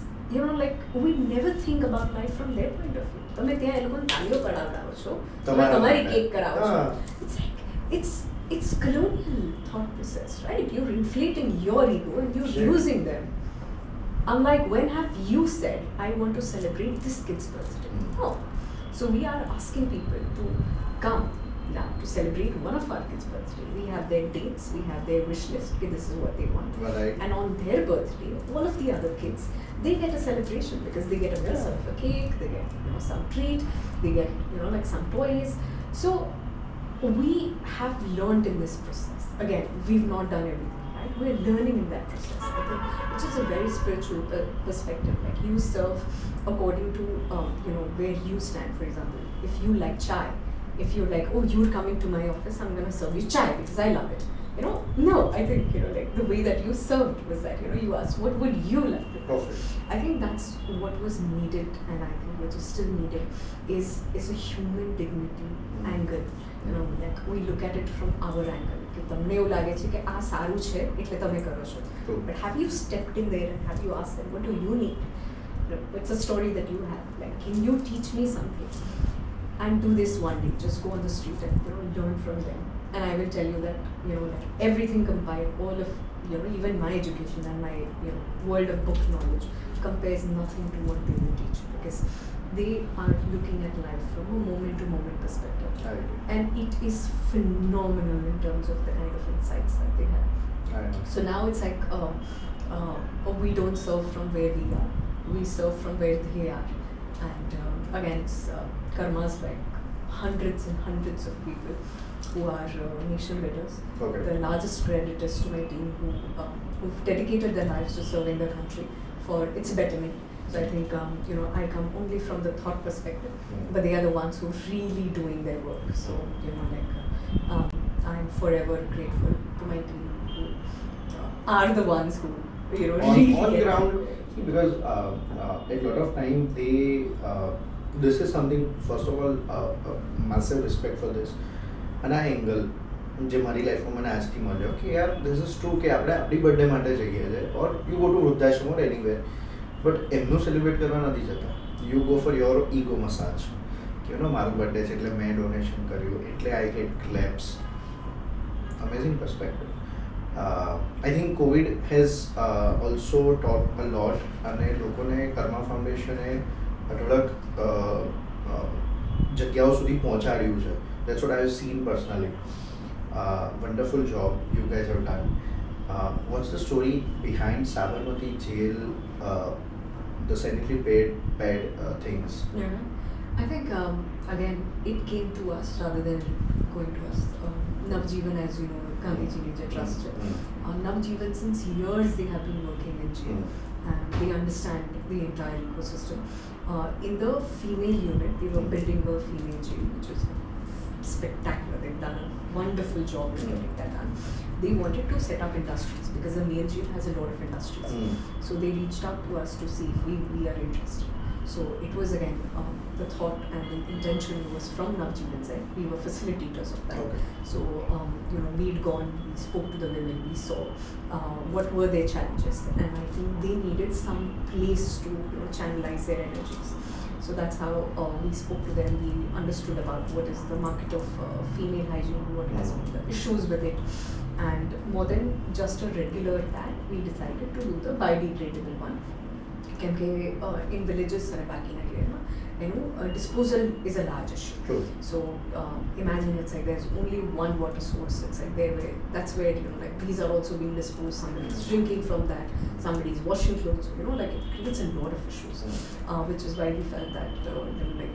B: like we never think about life from their point of view. તમે ત્યાં એ લોકોને તાળીઓ પડાવડાવો છો, તમે તમારી કેક કરાવો છો. It's like it's colonial thought process, right? You're inflating your ego and you're using them. Unlike, when have you said, I want to celebrate this kid's birthday? No. So we are asking people to come now to celebrate one of our kids' birthday. We have their dates, we have their wish list, okay, this is what they want.
A: Right.
B: And on their birthday, all of the other kids, they get a celebration because they get a piece of a cake, they get some treat, they get like some toys. So we have learned in this process. Again, we've not done everything, right? We're learning in that process. I think it's just a very spiritual perspective. Like you serve according to where you stand. For example, if you like chai, if you're like, oh, you're coming to my office, I'm going to serve you chai because I love it. No, I think like the way that you served was that you asked, what would you like?
A: Perfect.
B: I think that's what was needed, and I think what is still needed is a human dignity angle. Like we look at it from our angle. કે તમને એવું લાગે છે કે આ સારું છે એટલે તમે કરો છો. But have you stepped in there and have you asked them, what do you need? It's a story that you have. Like, can you teach me something? And do this one day. Just go on the street and learn from them. And I will tell you that like everything combined, all of even my education and my world of book knowledge compares nothing to what they will teach, because they are looking at life from a moment to moment perspective.
A: Right.
B: And it is phenomenal in terms of the kind of insights that they have.
A: Right.
B: So now it's like we don't serve from where we are, we serve from where they are. And again, it's Karma's like hundreds and hundreds of people who are nation builders.
A: Okay.
B: The largest credit is to my team who've dedicated their lives to serving the country for its betterment. So I think I come only from the thought perspective, but they are the ones who are really doing their work. So I'm forever grateful to my team who are the ones who really
A: on ground, because a lot of time they this is something, first of all, massive respect for this. And આ angle જે મારી લાઈફમાં મને આજથી મળ્યો કે યાર this is true કે આપણે આપણી બર્થડે માટે જઈએ છીએ, ઓર યુ ગો ટુ વૃદ્ધાશ્રમ ઓર એનીવેર, બટ એમનું સેલિબ્રેટ કરવા નથી જતા. You go for your ego massage કે મારું બર્થડે છે એટલે મેં ડોનેશન કર્યું એટલે I get claps. Amazing perspective. I think COVID has also taught a lot, અને લોકોને કર્મા ફાઉન્ડેશને થોડાક જગ્યાઓ સુધી પહોંચાડ્યું છે. That's what I have seen personally. Wonderful job you guys have done. What's the story behind Sabarmati jail, the sanitary pad things?
B: Yeah. I think again it came to us rather than going to us. Navjeevan, as you know, Gandhiji ne jo trust hai. Navjeevan, since years they have been working in jail and they understand the entire ecosystem. In the female unit, they were building a female jail, which is spectacular. They've done a wonderful job in getting that done. They wanted to set up industries because the male jail has a lot of industries. So they reached out to us to see if we are interested. So it was again the thought and the intention was from Navjeevan's side. We were facilitators of that.
A: Okay.
B: So we'd gone, we spoke to the women, we saw what were their challenges, and I think they needed some place to channelize their energies. So that's how we spoke to them. We understood about what is the market of female hygiene, what has been the issues with it, and more than just a regular pad, we decided to do the biodegradable one. In villages back in India, disposal is a large issue.
A: True.
B: So imagine it's like there's only one water source. It's like that's where these are also being disposed. Somebody's drinking from that. Somebody's washing clothes. It creates a lot of issues. Which is why we felt that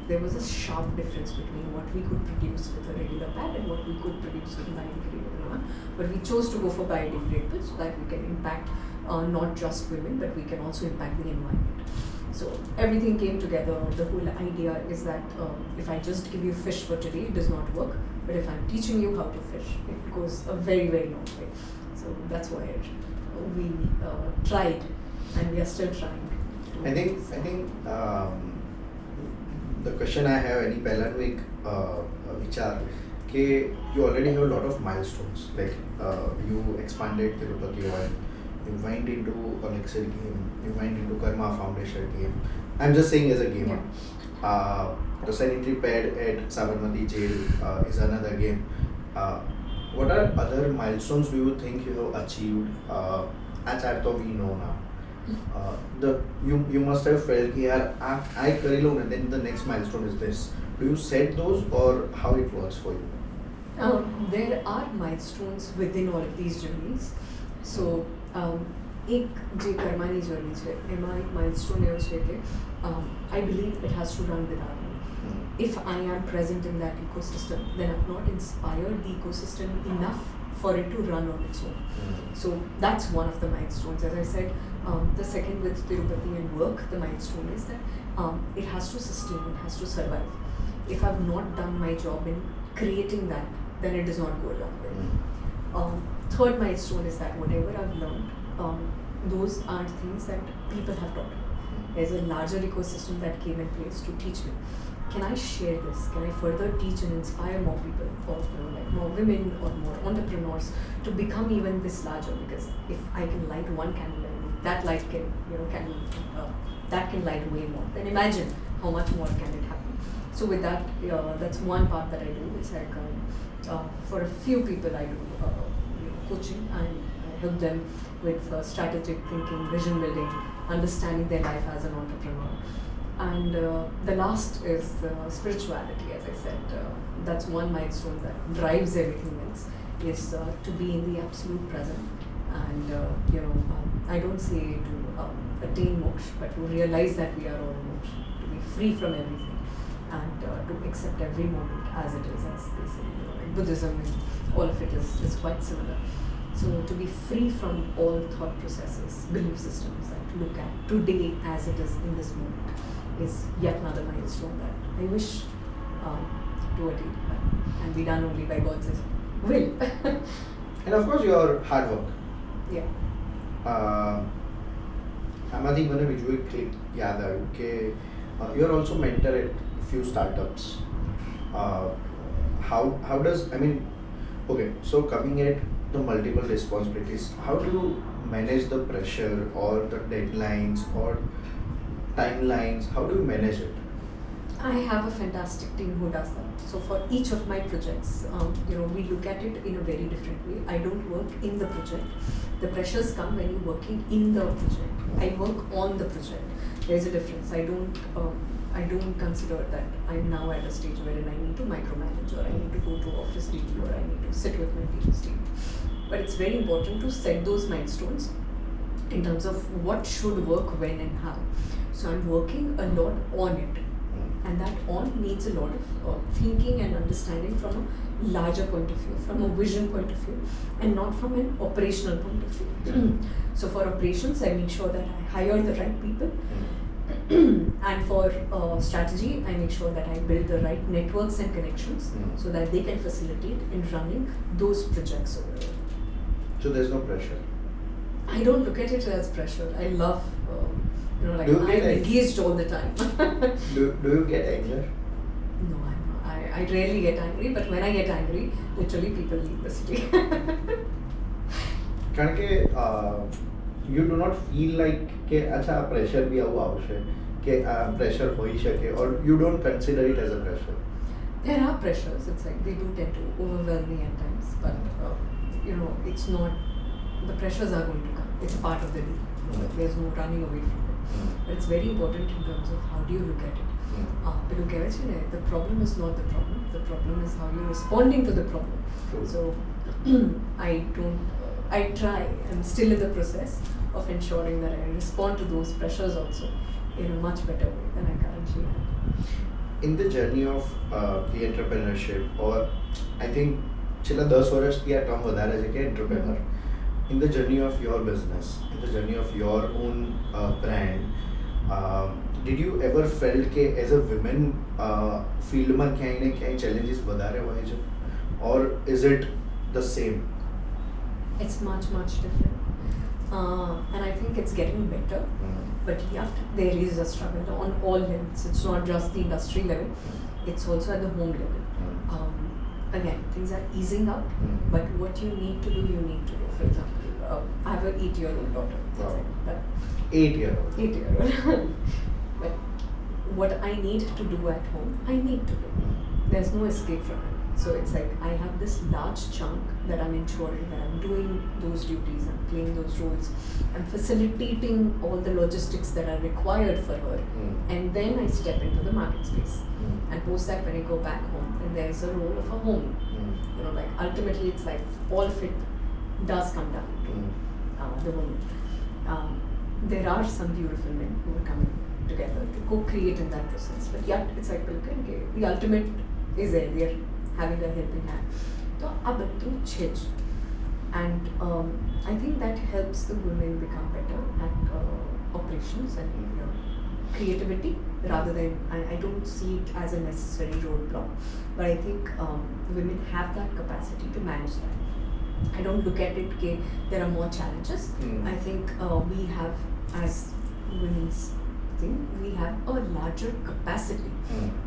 B: there was a sharp difference between what we could produce with a regular pad and what we could produce with a biodegradable one. But we chose to go for biodegradable so that we can impact not just women, but we can also impact the environment. So everything came together. The whole idea is that if I just give you fish for today, it does not work. But if I'm teaching you how to fish, it goes a very, very long way. So that's why we tried, and we are still trying.
A: I think the question I have any પહેલાનું એક વિચાર કે you already have a lot of milestones, like you expanded Tirupati Oil, you went into Olixir game, you went into Karma Foundation game. I'm just saying as a gamer. The sanitary pad at Sabarmati jail is another game. What are other milestones do you think you have achieved? As I thought we know now. You must have felt here I kari lo and then the next milestone is this. Do you set those or how it works for you?
B: There are milestones within all of these journeys. So એક જે કર્માની journey છે એમાં એક milestone એવો છે કે I believe it has to run without me. If I am present in that ecosystem, then I've not inspired the ecosystem enough for it to run on its own. So that's one of the milestones. As I said, the second with Tirupati and work, the milestone is that it has to sustain, it has to survive. If I've not done my job in creating that, then it does not go a long way. Third milestone is that whatever I've learned, those are things that people have taught me. There's a larger ecosystem that came in place to teach me. Can I share this? Can I further teach and inspire more people, or more women or more entrepreneurs to become even this larger? Because if I can light one candle, that light can that can light way more. Then imagine how much more can it happen. So with that, that's one part that I do. It's like for a few people I do coaching and I help them with strategic thinking, vision building, understanding their life as an entrepreneur. And the last is spirituality, as I said. That's one milestone that drives everything else, is to be in the absolute present. And I don't say to attain moksha, but to realize that we are all moksha, to be free from everything, and to accept every moment as it is, as they say. Buddhism and all of it is quite similar. So to be free from all thought processes, belief systems, and to look at today as it is in this moment is yet another milestone that I wish to attain, but can be done only by God's will.
A: And of course your hard work.
B: Yeah.
A: આમાંથી મને બીજું એક click યાદ આવ્યું કે you are also mentor at few startups. How does, I mean, okay, so coming at the multiple responsibilities, how do you manage the pressure or the deadlines or timelines? How do you manage it?
B: I have a fantastic team who does that. So for each of my projects, we look at it in a very different way. I don't work in the project. The pressures come when you're working in the project. I work on the project. There's a difference. I don't consider that I'm now at a stage wherein I need to micromanage, or I need to go to office duty, or I need to sit with my team's team. But it's very important to set those milestones in terms of what should work when and how. So I'm working a lot on it. and that all needs a lot of thinking and understanding from a larger point of view, from a vision point of view, and not from an operational point of view. So for operations, I make sure that I hire the right people, and for strategy, I make sure that I build the right networks and connections so that they can facilitate in running those projects over there.
A: So there's no pressure.
B: I don't look at it as pressure. I love, like
A: Do you
B: I'm
A: get
B: engaged all the time.
A: Do you get anger?
B: No, I'm not. I rarely get angry, but when I get angry, literally people leave the city.
A: કારણ કે you do not feel like કે અચ્છા આ pressure બી આવું આવશે કે આ pressure હોઈ શકે, or you don't consider it as a pressure?
B: There are pressures. It's like they do tend to overwhelm me at times, but it's not. The pressures are going to come. It's part of the deal. There's no running away from it. But it's very important in terms of how do you look at it. Because the problem is not the problem. The problem is how you're responding to the problem.
A: True.
B: So I try. I'm still in the process of ensuring that I respond to those pressures also in a much better way than I currently am.
A: In the journey of the entrepreneurship, or I think છેલ્લા 10 વર્ષથી આ term વધારે છે કે entrepreneur, in the journey of your business, in the journey of your own brand, did you ever felt કે as a women ફિલ્ડમાં ક્યાંય ને ક્યાંય challenges વધારે હોય છે, or is it the same?
B: It's much different, and I think it's getting better. But yeah, there is a struggle on all levels. It's not just the industry level; it's also at the home level. Again, things are easing up, but what you need to do, you need to do. For example, I have an 8-year-old daughter.
A: Wow.
B: But
A: 8-year-old.
B: 8-year-old. But what I need to do at home, I need to do. There's no escape from it. So it's like I have this large chunk that I'm ensuring that I'm doing those duties, I'm playing those roles, I'm facilitating all the logistics that are required for her, and then I step into the market space. And post that, when I go back home, then there's a role of a home. Like ultimately it's like all of it does come down to the woman. There are some beautiful men who are coming together to co-create in that process, but yet it's like okay, the ultimate is there. We are having a helping hand. So આ બધું છે જ. And I think that helps the women become better at operations and creativity, rather than, I don't see it as a necessary roadblock, but I think women have that capacity to manage that. I don't look at it that there are more challenges. I think we have, as women's thing, we have a larger capacity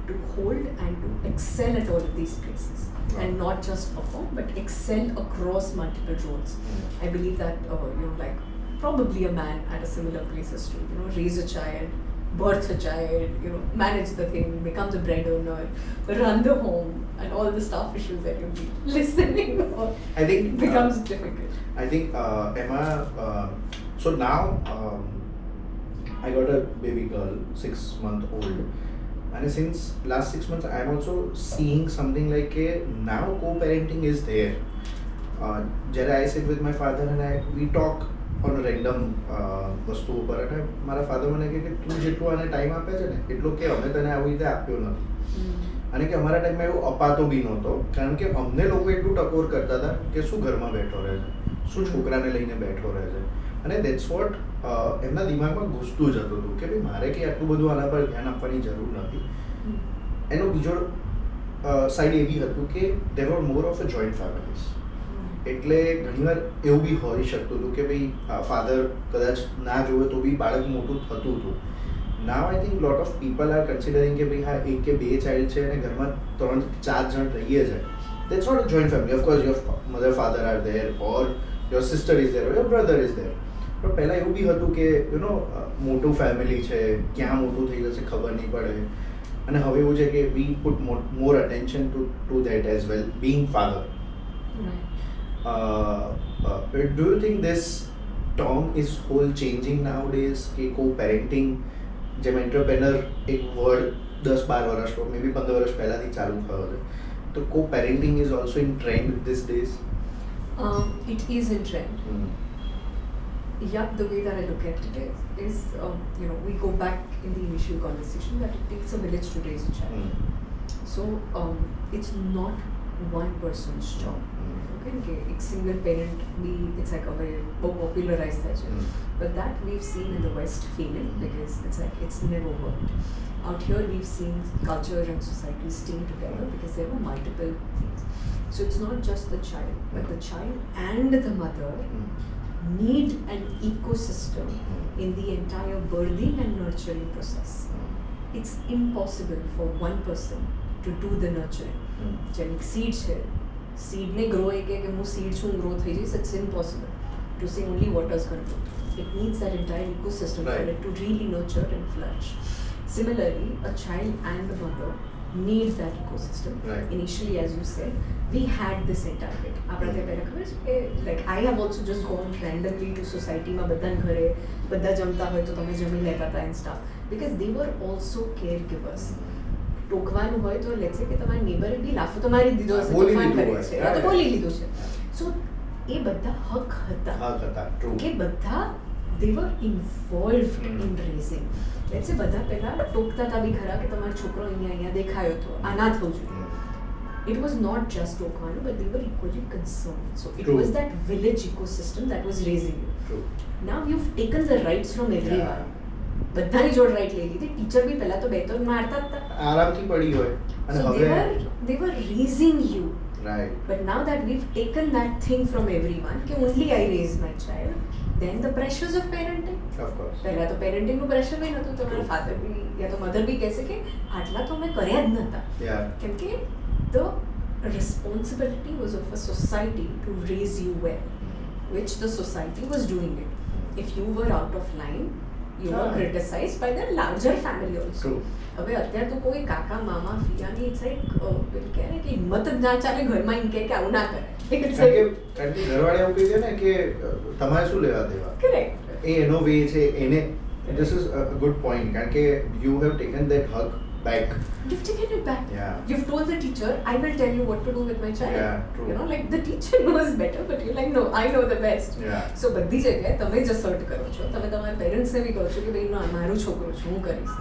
B: to hold and to excel at all of these places, and not just perform but excel across multiple roles. I believe that like probably a man at a similar places to raise a child, birth a child, manage the thing, becomes a bread earner, run the home, and all the staff issues that you'll be listening or
A: I think
B: it becomes difficult.
A: I think Emma, so now I got a baby girl, 6-month-old, and since last 6 months I am also seeing something like now co-parenting is there. Jare I sit with my father and we talk on a random વસ્તુ ઉપર, અને મારા father મને કહે કે તું જેટલું આને ટાઈમ આપે છે ને એટલો કે અમે તને આવી રીતે આપ્યો નથી, અને કે અમારા ટાઈમમાં એવું અપાતો બી નહોતો, કારણ કે અમને લોકો એટલું ટકોર કરતા હતા કે શું ઘરમાં બેઠો રહે છે, શું છોકરાને લઈને બેઠો રહે છે, અને દેટ્સ વોટ એમના દિમાગમાં ઘૂસતું જતું હતું કે ભાઈ મારે કે આટલું બધું આના પર ધ્યાન આપવાની જરૂર નથી. એનો બીજો સાઈડ એ બી હતું કે there were more of a joint families, એટલે ઘણીવાર એવું બી હોઈ શકતું હતું કે ભાઈ ફાધર કદાચ ના જોવે તો બી બાળક મોટું થતું હતું. Now I think lot of people are considering કે ભાઈ હા 1 કે 2 ચાઇલ્ડ છે અને ઘરમાં 3-4 જણ રહીએ છે. That's not a joint family. Of course your mother father are there, or your sister is there, or your brother is there. પણ પહેલાં એવું બી હતું કે મોટું ફેમિલી છે, ક્યાં મોટું થઈ જશે ખબર નહીં પડે, અને હવે એવું છે કે we put more attention to that as well, being father. Do you think this term is whole changing nowadays કે co-parenting, જેમ entrepreneur એક વર્ડ 10-12 વર્ષ મે બી 15 વર્ષ પહેલાથી ચાલુ થયો છે, તો co-parenting is also in trend these days?
B: It is in trend. Yeah, the way that I look at it is we go back in the initial conversation that it takes a village to raise a child. So it's not one person's job. Okay, एक single parent भी it's like a very popularized है, but that we've seen in the West failing because it's never worked. Out here we've seen culture and society staying together because there were multiple things. So it's not just the child, but the child and the mother need an ecosystem in the entire birthing and nurturing process. It's impossible for one person to do the nurturing. જેમ seed છે, seed ને grow કે હું seed છું grow થઈ જઈશ, it's impossible to say only water's going to grow. It needs that entire ecosystem for it to really nurture and flourish. Similarly, a child and the mother need that ecosystem. Initially, as you said, we had this entire bit. Like I have also just gone randomly to society માં બધા ઘરે બધા જમતા હોય તો તમે જમી લેતા હતા and stuff because they were also caregivers. ટોકવાનું હોય તો લેટ્સ સે કે તમારા નેબરે બી લાફો તો મારી દીધો હશે, તોફાન કરે છે યા તો બોલી લીધું છે. સો એ બધા હક હતા કે બધા they were involved in raising. Let's say બધા પહેલા ટોકતા હતા બી ખરા કે તમારો છોકરો અહીંયા દેખાયો તો આ ના થવું જોઈએ. It was not just ટોકવાનું, but they were equally concerned. So it was that village ecosystem that was raising you. Now you've taken the rights from everyone. બધાની જોડ રાઈટ લઈ લીધી. ટીચર બી પહેલા તો બે તો મારતા હતા,
A: આરામથી પડી હોય. અને
B: so
A: હવે
B: they were raising you.
A: Right.
B: But now that we've taken that thing from everyone, कि only I raise my child, then the pressures of parenting.
A: Of course.
B: પહેલા તો પેરેન્ટિંગ નું પ્રેશર બી નહોતું, તમારા ફાધર બી યા તો મધર બી કહેશે કે આટલા તો મેં કર્યા જ નહોતા. કેમ કે the responsibility was of a society to raise you well, which the society was doing it. If you were out of line, you were criticized by the larger family also. હવે અત્યારે તો કોઈ કાકા મામા ફિયાની ઇટ્સ લાઈક પેલું કહે ને કે હિંમત જ ના ચાલે ઘરમાં એમ કહે કે આવું ના કરે.
A: કારણ કે ઘરવાળા એવું કહી દે ને કે તમારે શું લેવા દેવા.
B: કરેક્ટ.
A: એ એનો વે છે એને. This is a good point કારણ કે you have taken that hug back.
B: You've taken it back.
A: Yeah.
B: You've told the teacher, I will tell you what to do with my child.
A: Yeah, true.
B: Like the teacher knows better, but you're like, no, I know the best.
A: Yeah.
B: So બધી જગ્યાએ તમે જ અસર્ટ કરો છો, તમે તમારા પેરેન્ટ્સને બી કહો છો કે ભાઈ મારું છોકરો છું, હું કરીશ.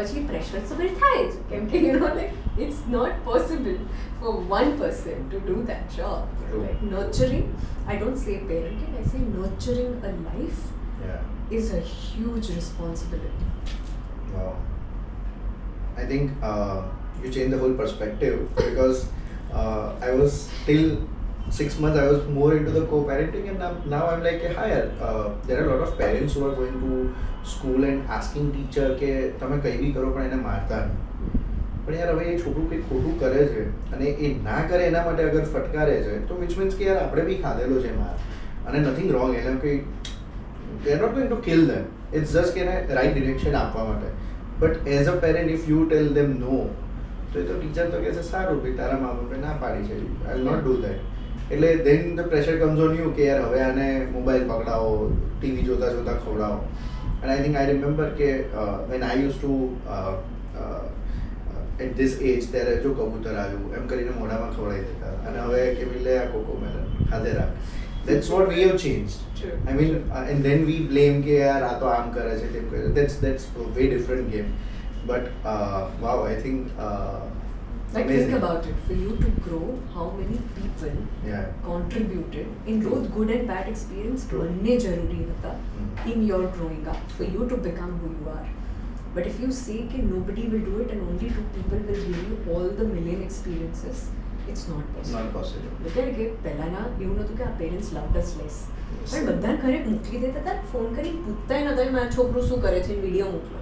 B: પછી પ્રેશર તો બિલ્ડ થાય જ, કેમ કે like it's not possible for one person to do that job.
A: True.
B: Like nurturing, I don't say parenting, I say nurturing a life is a huge responsibility.
A: Wow. I think you changed the whole perspective because I was till 6 months I was more into the co-parenting and now I'm like higher. There are a lot of parents who are going to school and asking teacher કે તમે કંઈ બી કરો પણ એને મારતા નહીં. પણ યાર હવે એ છોકરું કંઈ ખોટું કરે છે અને એ ના કરે એના માટે અગર ફટકારે છે તો વિચ મીન્સ કે યાર આપણે બી ખાધેલો છે માર અને નથિંગ રોંગ. એને કંઈ they are not going to kill them. It's just કે એને રાઈટ ડિરેક્શન આપવા માટે. But as a parent, if you tell them no, તો એ તો ટીચર તો કહે છે સારું ભાઈ તારા મા બાપે ના પાડી છે, I will not do that. એટલે then the pressure comes on you કે યાર હવે આને મોબાઈલ પકડાવો, ટીવી જોતા જોતા ખવડાવો. And I think I remember કે when I used to at this age ત્યારે જો કબૂતર આવ્યું એમ કરીને મોઢામાં ખવડાવી દેતા અને હવે કે ભાઈ લે આ કોકો મેલન ખાધે રાખ. That's what we have changed.
B: True.
A: I mean, and then we blame કે યાર આ તો આમ કરે છે તેમ કરે. That's a way different game. But wow, I think
B: like
A: amazing.
B: think about it. For you to grow, how many people contributed in both good and bad experience बनने जरूरी होता in your growing up for you to become who you are. But if you say that nobody will do it and only 2 people will give you all the million experiences, it's not possible.
A: Not possible.
B: Look at it, પહેલાના એવું નહોતું કે આ parents loved અસ less. પણ બધા ઘરે મોકલી દેતા હતા, ફોન કરીને પૂછતા નતા કે મારા છોકરું શું કરે છે, વિડીયો મોકલો.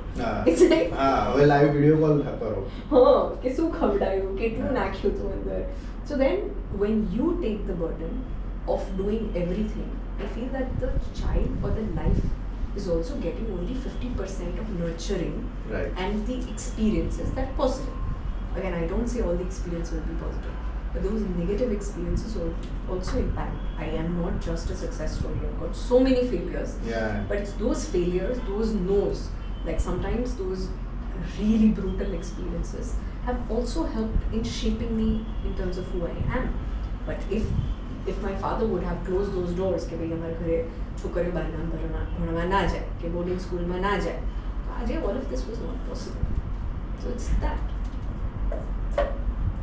B: It's like
A: હવે લાઈવ વિડીયો કોલ કરો.
B: હા, કે શું ખવડાયું, કેટલું નાખ્યું તું અંદર. So then when you take the burden of doing everything, I feel that the child or the life is also getting only 50% of nurturing and the experiences that are positive. Again, I don't say all the experiences will be positive, but those negative experiences will also impact. I am not just a success story. I've got so many failures. But it's those failures, those no's, like sometimes those really brutal experiences have also helped in shaping me in terms of who I am. But if if my father would have closed those doors કે ભાઈ અમારા ઘરે છોકરીઓ બહારના ભણવા ના જાય કે બોર્ડિંગ સ્કૂલમાં ના જાય તો આજે all of this was not possible. So it's that.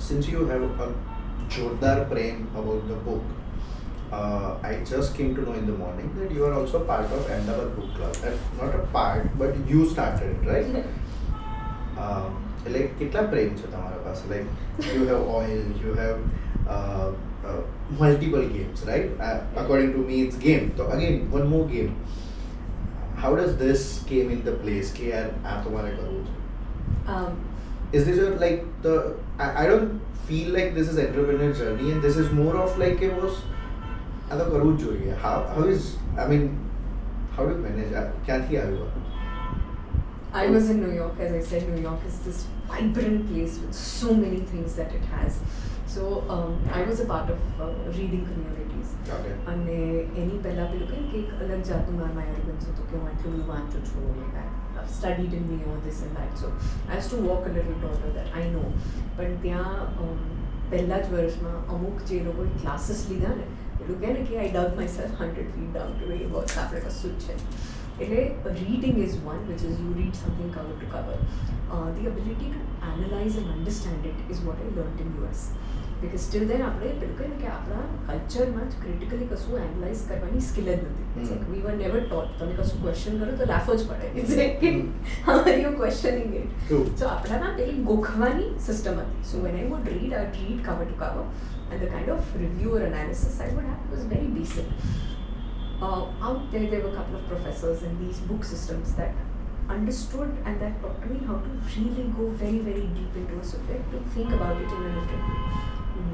A: Since you have a jordar prem about the book, I just came to know in the morning that you are also part of Ahmedabad Book Club. And not a part, but you started it, right? Like, કેટલા પ્રેમ છે તમારા પાસે? Like, you have oil, you have multiple games, right? According to me, it's game. So again, one more game. How does this came in the place? કે યાર આ તમારે કરવું છે? Is this your, like, I don't feel like this is entrepreneur journey, and this is more of like it was આ તો કરવું જ જોઈએ. How is, I mean, how do you manage? ક્યાંથી આવ્યું?
B: I was in New York. As I said, New York is this vibrant place with so many things that it has. So I was a part of reading communities.
A: Okay.
B: અને એની પહેલાં પેલું કંઈ કે એક અલગ જાતનું મારા એરોગન્સ હતું કે હું આટલું બધું વાંચું છું. I've studied in New York, this and that. So I used to walk a little taller, that I know. પણ ત્યાં પહેલા જ વર્ષમાં અમુક જે લોકોએ ક્લાસીસ લીધા ને એ લોકો કહે ને કે I dug myself 100 feet down to એ બસ આપણે કશું જ છે. એટલે reading is one, which is you read something cover to cover. The ability to analyze and understand it is what I learned in US. Because still then આપણે પેલું કહે ને કે આપણા કલ્ચરમાં જ ક્રિટિકલી કશું એનાલાઇઝ કરવાની સ્કિલ જ નથી. It's like we were never taught. તમે કશું ક્વેશ્ચન કરો તો લાફ જ પડે. It's like how are you questioning it?
A: True.
B: So આપણામાં પેલી ગોખવાની સિસ્ટમ હતી. So when I would read, I'd read cover to cover, and the kind of review or analysis I would have was very basic. Out there were a couple of professors in these book systems that understood and that taught me how to really go very, very deep into a subject, to think about it in a different way.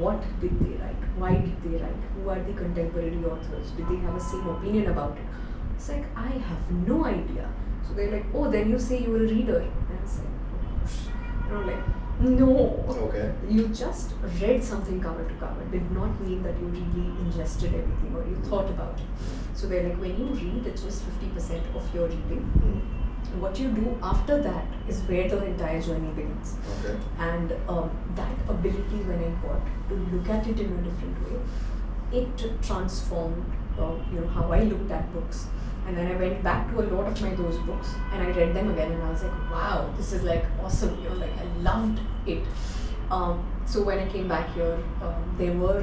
B: What did they write? Why did they write? Who are the contemporary authors? Did they have a same opinion about it? It's like, I have no idea. So they're like, oh, then you say you were a reader. And I was like, like, no.
A: Okay.
B: You just read something cover to cover. Did not mean that you really ingested everything or you thought about it. So they're like, when you read, it's just 50% of your reading. What you do after that is where the entire journey begins.
A: Okay.
B: And that ability, when I got to look at it in a different way, it transformed how I looked at books. And then I went back to a lot of those books and I read them again, and I was like, wow, this is like awesome. Like I loved it. So when I came back here, there were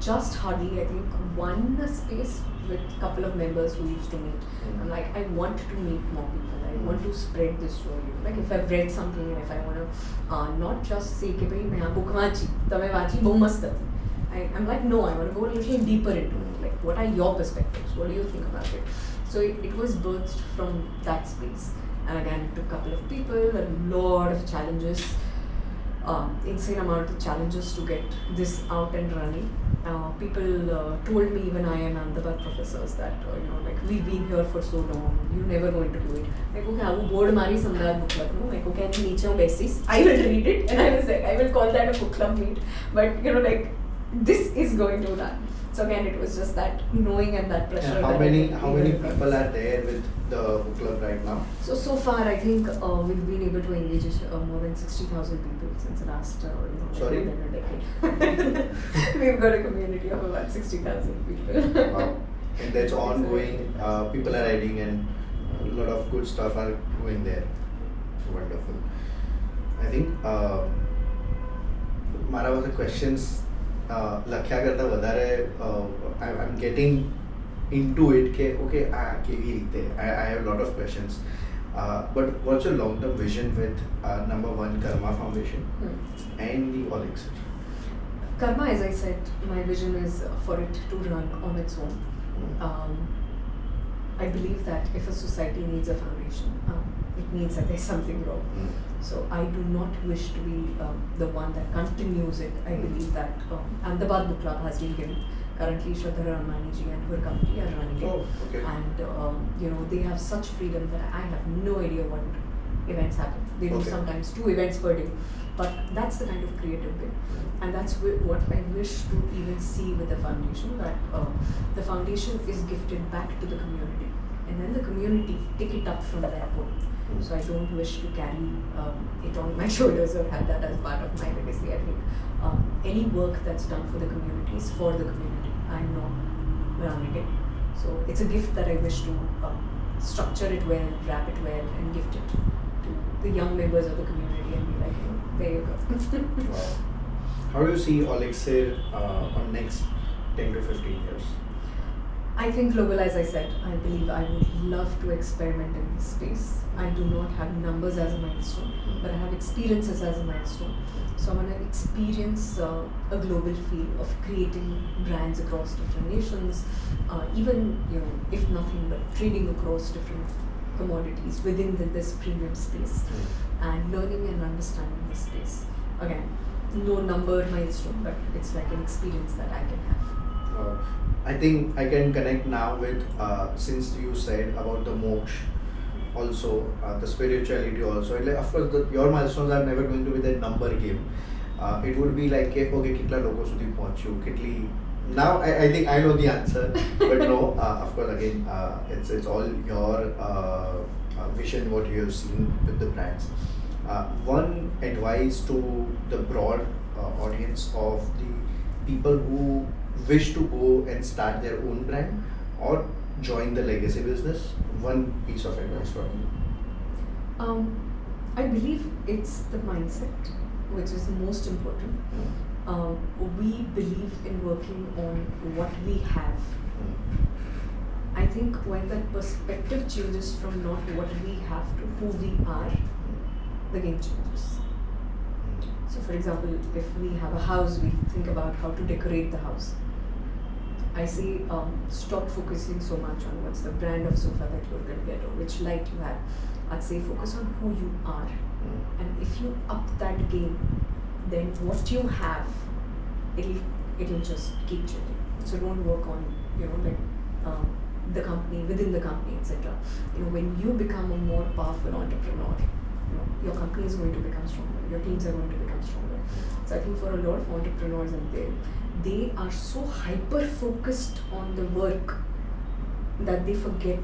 B: just hardly, I think, one space with a couple of members who used to meet. I'm like, I want to meet more people. I want to spread this story. Like if I've read something and if I want to not just say कि भाई मैं book वांची, तब वांची बहुत मस्त थी. I'm like, no, I want to go a little deeper into it. Like, what are your perspectives? What do you think about it? So it was birthed from that space. And again, it took a couple of people, a lot of challenges, insane amount of challenges to get this out and running. People told me, even I am Ahmedabad professors, that like, we've been here for so long, you're never going to do it. Like, okay, I will board Mari Samdar book club. No, like, okay, niche basis, I will read it, and I was like, I will call that a book club meet. But like, this is going to run. So again, it was just that knowing and that pressure.
A: And how many people are there with the book club right now?
B: So far, I think we've been able to engage more than 60,000 people since the last
A: Sorry?
B: more than a decade. We've got a community of about 60,000 people.
A: Wow. And that's ongoing. People are writing and a lot of good stuff are going there. Wonderful. I think મારા પાસે questions લખ્યા કરતાં વધારે I'm getting into it કે okay કેવી રીતે I have a lot of questions. But what's your long-term vision with number one Karma Foundation and the Olixir?
B: Karma, as I said, my vision is for it to run on its own. I believe that if a society needs a foundation, it means that there's something wrong. So I do not wish to be the one that continues it. I believe that Ahmedabad Book Club has been given. Currently, Shraddha Ramani ji and her company are running it.
A: Oh, okay.
B: And they have such freedom that I have no idea what events happen. They do
A: Okay.
B: sometimes 2 events per day. But that's the kind of creative bit. And that's what I wish to even see with the foundation, that the foundation is gifted back to the community. And then the community take it up from that point. So I don't wish to carry it on my shoulders or have that as part of my legacy. I think any work that's done for the community is for the community. I'm not running it. So it's a gift that I wish to structure it well, wrap it well, and gift it to the young members of the community and be like, there you go.
A: Wow. How do you see Olixir on next 10 to 15 years?
B: I think global, as I said, I believe I would love to experiment in this space. I do not have numbers as a milestone, but I have experiences as a milestone. So I want to experience a global feel of creating brands across different nations, even, if nothing but trading across different commodities within this premium space, and learning and understanding this space. Again, no number milestone, but it's like an experience that I can have.
A: I think I can connect now with, since you said about the moksha, also the spirituality also. And like, of course, your milestones are never going to be that number game. It would be like, okay, kitla logo sudhi pahunchu, kitli. Now I think I know the answer, but no, of course, again, it's all your vision, what you have seen with the brands. One advice to the broad audience of the people who wish to go and start their own brand or join the legacy business, one piece of advice from you.
B: I believe it's the mindset which is the most important. We believe in working on what we have. I think when that perspective changes from not what we have to who we are, the game changes. So for example, if we have a house, we think about how to decorate the house. I say stop focusing so much on what's the brand of sofa that you're going to get or which light you have. I'd say focus on who you are. And if you up that game, then what you have, it'll just keep changing. So don't work on, the company, within the company, etc. When you become a more powerful entrepreneur, your company is going to become stronger, your teams are going to become stronger. So I think for a lot of entrepreneurs out there, they are so hyper focused on the work that they forget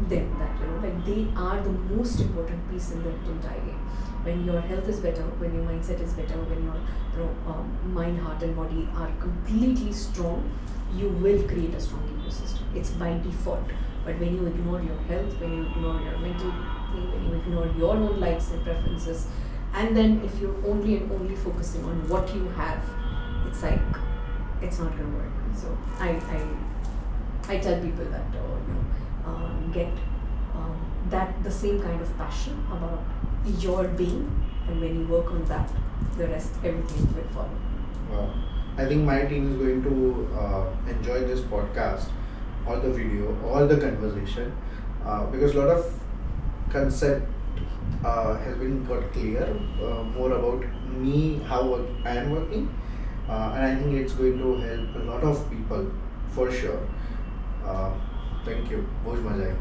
B: them, that they are the most important piece in the entire game. When your health is better, when your mindset is better, when your mind, heart and body are completely strong, you will create a strong ecosystem. It's by default. But when you ignore your health, when you ignore your mental thing, when you ignore your own likes and preferences, and then if you're only and only focusing on what you have, it's like, it's not going to work. So I tell people that get that the same kind of passion about your being, and when you work on that, the rest, everything will follow.
A: Wow. I think my team is going to enjoy this podcast, all the video, all the conversation, because a lot of concept has been got clear, more about me, how I am working, and I think it's going to help a lot of people for sure. Thank you. Bahut maza aayi.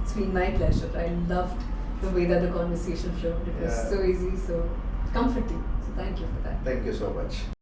B: It's been my pleasure. I loved the way that the conversation flowed. It was so easy, so comforting. So thank you for that.
A: Thank you so much.